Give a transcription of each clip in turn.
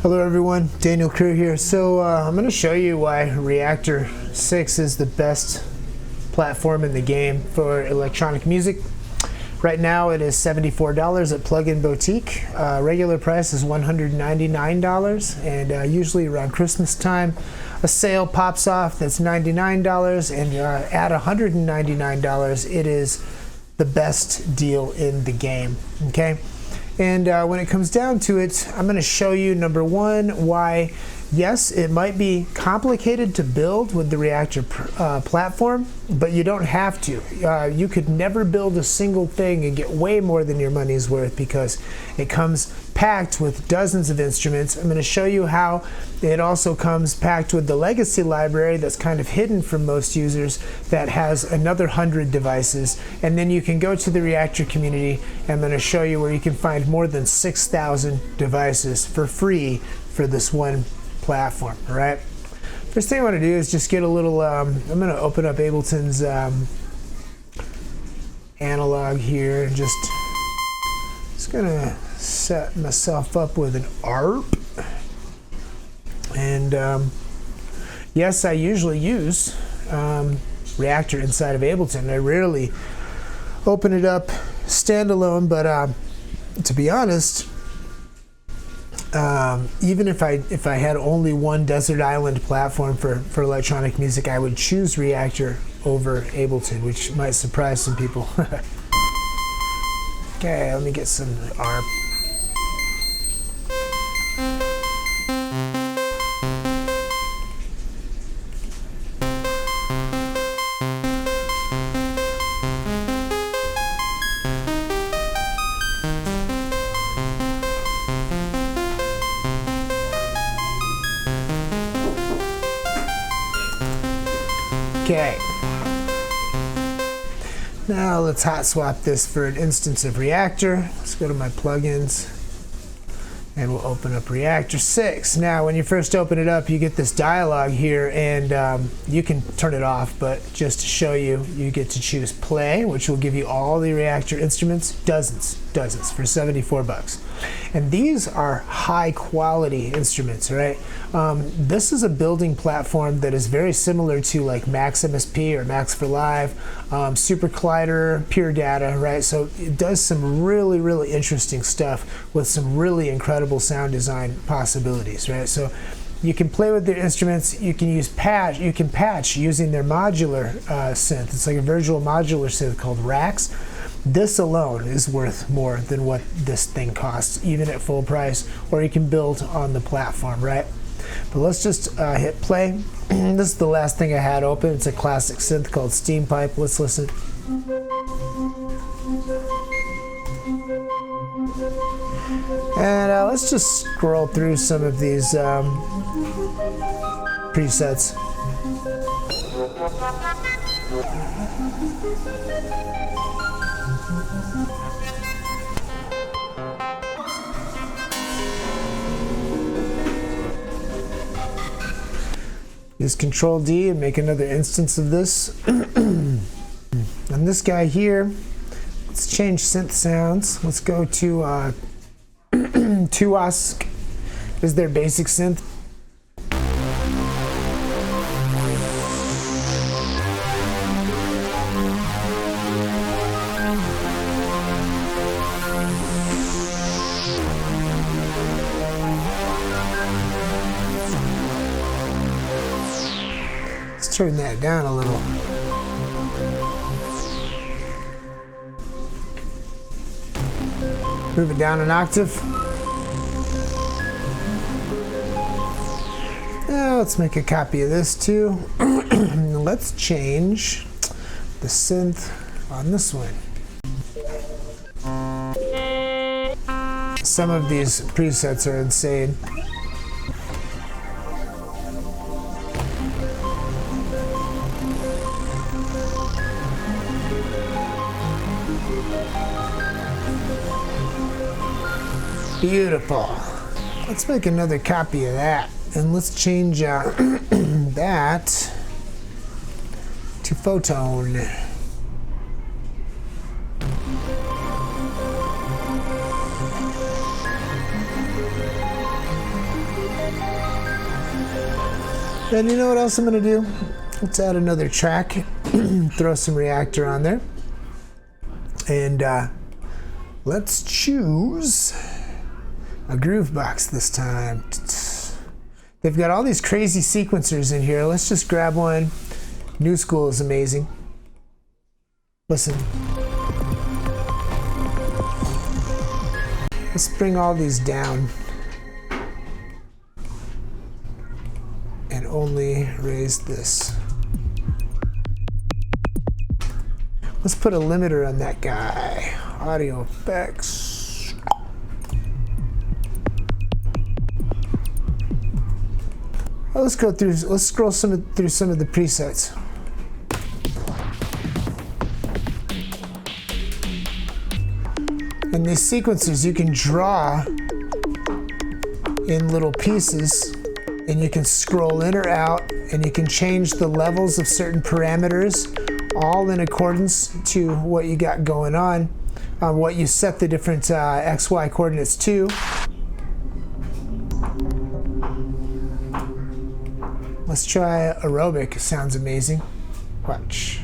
Hello everyone, Daniel Crew here. So I'm going to show you why Reactor 6 is the best platform in the game for electronic music. Right now it is $74 at Plug-in Boutique. Regular price is $199, and usually around Christmas time a sale pops off that's $99, and at $199 it is the best deal in the game. Okay. And when it comes down to it, I'm going to show you, number one, why, yes, it might be complicated to build with the Reactor platform, but you don't have to. You could never build a single thing and get way more than your money's worth because it comes packed with dozens of instruments. I'm going to show you how it also comes packed with the legacy library that's kind of hidden from most users that has another 100 devices. And then you can go to the Reactor community, and I'm going to show you where you can find more than 6,000 devices for free for this one platform. All right. First thing I want to do is just get a little, I'm going to open up Ableton's analog here and just going to set myself up with an ARP. And yes, I usually use Reactor inside of Ableton. I rarely open it up standalone, but to be honest, even if I had only one desert island platform for electronic music, I would choose Reactor over Ableton, which might surprise some people. Okay, let me get some ARP. Okay. Now let's hot swap this for an instance of Reactor. Let's go to my plugins and we'll open up Reactor 6. Now when you first open it up, you get this dialog here, and you can turn it off, but just to show you, you get to choose play, which will give you all the Reactor instruments, dozens for 74 bucks. And these are high quality instruments, right? This is a building platform that is very similar to like Max MSP or Max for Live, Super Collider, Pure Data, right? So it does some really, really interesting stuff with some really incredible sound design possibilities, right? So you can play with their instruments. You can use patch. You can patch using their modular synth. It's like a virtual modular synth called Racks. This alone is worth more than what this thing costs, even at full price, or you can build on the platform, right? But let's just hit play. This is the last thing I had open. It's a classic synth called Steam Pipe. Let's listen. And let's just scroll through some of these presets. Use Control D and make another instance of this. And this guy here, let's change synth sounds. Let's go to Tuask is their basic synth. Let's turn that down a little. Move it down an octave. Now let's make a copy of this too. Let's change the synth on this one. Some of these presets are insane. Beautiful. Let's make another copy of that, and let's change that to Photon. And you know what else I'm gonna do? Let's add another track, throw some Reactor on there. And let's choose a groove box this time. They've got all these crazy sequencers in here. Let's just grab one. New School is amazing. Listen. Let's bring all these down and only raise this. Let's put a limiter on that guy. Audio effects. Well, let's scroll through some of the presets. And these sequencers you can draw in little pieces, and you can scroll in or out, and you can change the levels of certain parameters, all in accordance to what you got going on, what you set the different XY coordinates to. Let's try aerobic. It sounds amazing. Watch.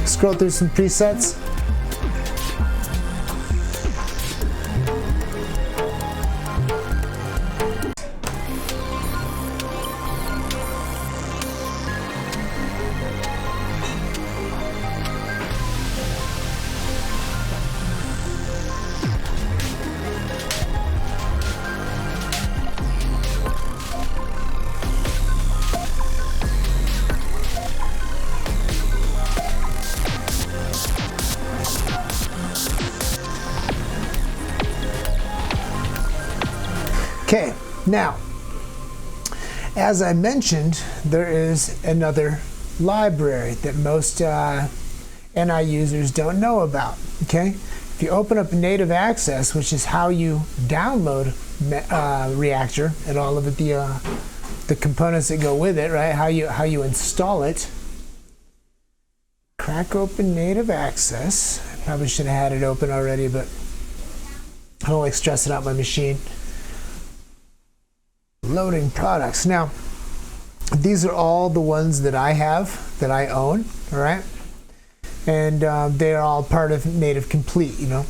Scroll through some presets. Okay, now, as I mentioned, there is another library that most NI users don't know about, okay? If you open up Native Access, which is how you download Reactor and all of the components that go with it, right? How you install it. Crack open Native Access. I probably should have had it open already, but I don't like stressing out my machine. Loading products. Now, these are all the ones that I have, that I own, all right? And they are all part of Native Complete, you know?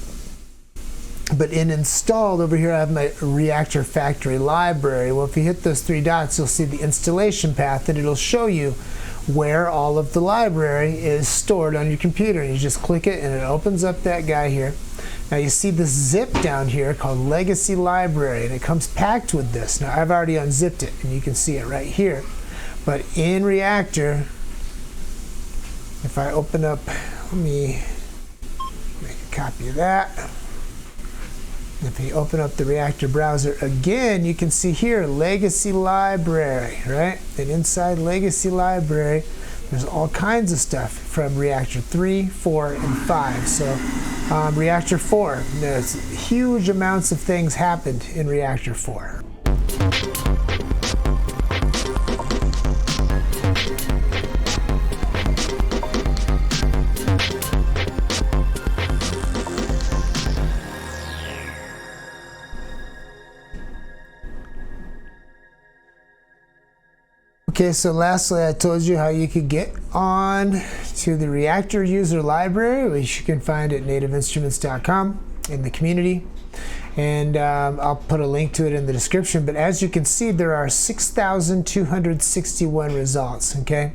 But in installed, over here I have my Reactor factory library. Well, if you hit those three dots, you'll see the installation path, and it'll show you where all of the library is stored on your computer. And you just click it, and it opens up that guy here. Now you see this zip down here called Legacy Library, and it comes packed with this. Now I've already unzipped it, and you can see it right here. But in Reactor, if I open up, let me make a copy of that. If you open up the Reactor browser again, you can see here Legacy Library, right? And inside Legacy Library, there's all kinds of stuff from Reactor 3, 4, and 5. So Reactor 4, there's huge amounts of things happened in Reactor 4. Okay, so lastly, I told you how you could get on to the Reactor user library, which you can find at nativeinstruments.com in the community. And I'll put a link to it in the description. But as you can see, there are 6,261 results, okay?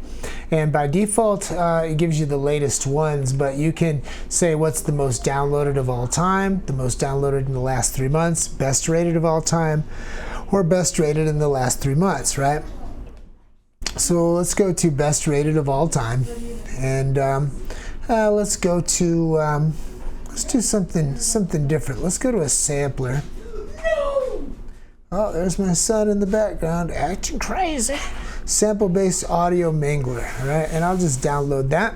And by default, it gives you the latest ones, but you can say what's the most downloaded of all time, the most downloaded in the last 3 months, best rated of all time, or best rated in the last 3 months, right? So let's go to best rated of all time, and let's go to let's do something different. Let's go to a sampler. Oh, there's my son in the background acting crazy. Sample-based audio mangler, all right? And I'll just download that.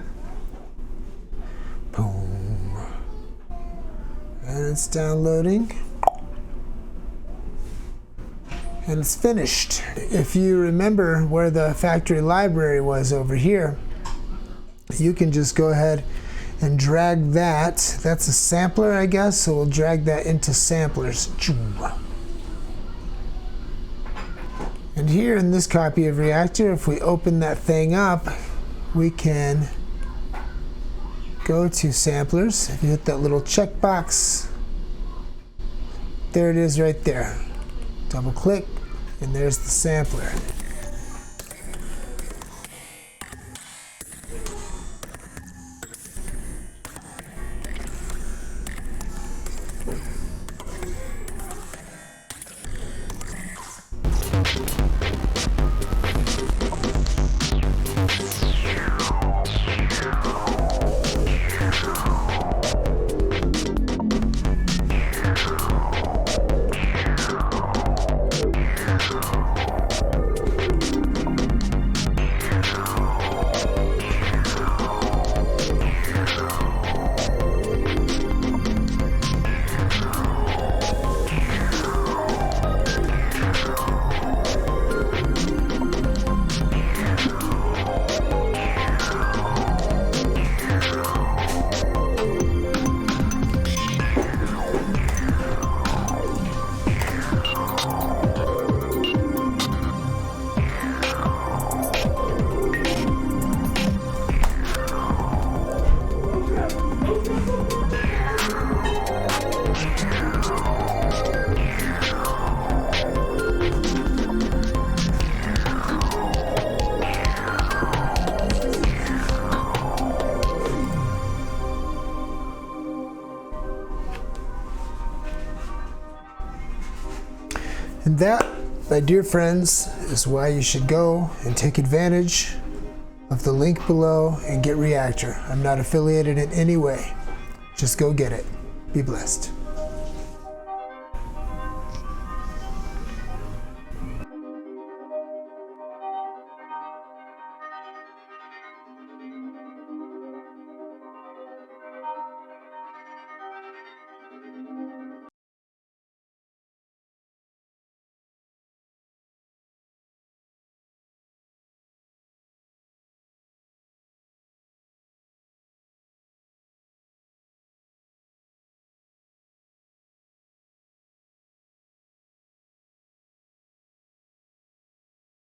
Boom. And it's downloading. And it's finished. If you remember where the factory library was over here, you can just go ahead and drag that. That's a sampler, I guess, so we'll drag that into samplers. And here in this copy of Reactor, if we open that thing up, we can go to samplers. If you hit that little checkbox, there it is right there. Double click, and there's the sampler. And that, my dear friends, is why you should go and take advantage of the link below and get Reactor. I'm not affiliated in any way. Just go get it. Be blessed.